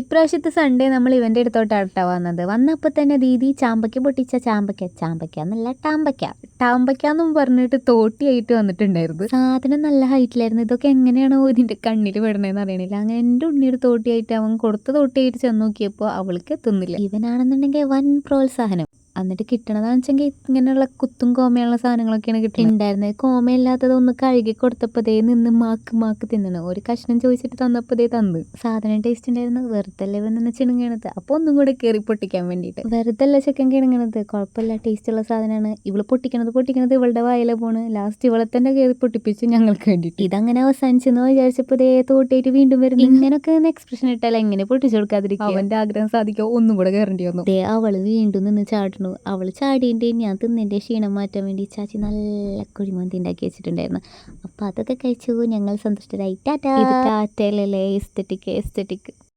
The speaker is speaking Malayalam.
ഇപ്രാവശ്യത്തെ സൺഡേ നമ്മൾ ഇവൻ്റെ അടുത്തോട്ടാണ് വന്നത്. വന്നപ്പോൾ തന്നെ ദീദി ചാമ്പയ്ക്ക പൊട്ടിച്ച ചാമ്പയ്ക്ക എന്നല്ല ടാമ്പയ്ക്ക എന്നും പറഞ്ഞിട്ട് തോട്ടിയായിട്ട് വന്നിട്ടുണ്ടായിരുന്നു. സാധനം നല്ല ഹൈറ്റിലായിരുന്നു. ഇതൊക്കെ എങ്ങനെയാണോ ഇതിൻ്റെ കണ്ണിൽ പെടണേന്ന് അറിയണില്ല. അങ്ങനെ എൻ്റെ ഉണ്ണിയുടെ തോട്ടിയായിട്ട് അവൻ കൊടുത്ത തോട്ടിയായിട്ട് ചെന്ന് നോക്കിയപ്പോൾ അവൾക്ക് എത്തുന്നില്ല. ഇവനാണെന്നുണ്ടെങ്കിൽ വൻ പ്രോത്സാഹനം. എന്നിട്ട് കിട്ടണതാണെന്ന് വെച്ചെങ്കിൽ ഇങ്ങനെയുള്ള കുത്തും കോമയുള്ള സാധനങ്ങളൊക്കെയാണ് കിട്ടിയിട്ടുണ്ടായിരുന്നത്. കോമയില്ലാത്തത് ഒന്ന് കഴുകി കൊടുത്തപ്പോഴേ നിന്ന് മാക്ക് തിന്നണം. ഒരു കഷ്ണം ചോദിച്ചിട്ട് തന്നപ്പോഴേ തന്നു. സാധനം ടേസ്റ്റ് ഉണ്ടായിരുന്നു. വെറുതല്ലേ വന്ന് ചിണുങ്ങണത്. അപ്പോൾ ഒന്നും കൂടെ കയറി പൊട്ടിക്കാൻ വേണ്ടിയിട്ട്. വെറുതല്ല ചെക്കൻ കിണങ്ങണത്. കുഴപ്പമില്ല, ടേസ്റ്റുള്ള സാധനമാണ്. ഇവള് പൊട്ടിക്കണത് ഇവളുടെ വായില പോണ്. ലാസ്റ്റ് ഇവളെ തന്നെ കയറി പൊട്ടിപ്പിച്ചു ഞങ്ങൾക്ക് വേണ്ടിയിട്ട്. ഇതങ്ങനെ അവസാനിച്ചെന്ന് വിചാരിച്ചപ്പോൾ തോട്ടിയായിട്ട് വീണ്ടും വരുന്നു. ഇങ്ങനൊക്കെ എക്സ്പ്രഷൻ ഇട്ടാൽ എങ്ങനെ പൊട്ടിച്ചു കൊടുക്കാതിരിക്കും. അവന്റെ ആഗ്രഹം സാധിക്കാൻ ഒന്നും കൂടെ കയറേണ്ടി വന്നു. അവള് വീണ്ടും നിന്ന് ചാടുന്നു. അവൾ ചാടിൻ്റെ ഞാൻ തിന്നതിൻ്റെ ക്ഷീണം മാറ്റാൻ വേണ്ടി ചാച്ചി നല്ല കുഴിമന്തി ഉണ്ടാക്കി വെച്ചിട്ടുണ്ടായിരുന്നു. അപ്പോൾ അതൊക്കെ കഴിച്ചു ഞങ്ങൾ സന്തുഷ്ടരായി. ടാറ്റ. ഇത് ടാറ്റയിലല്ലേ എസ്തെറ്റിക്.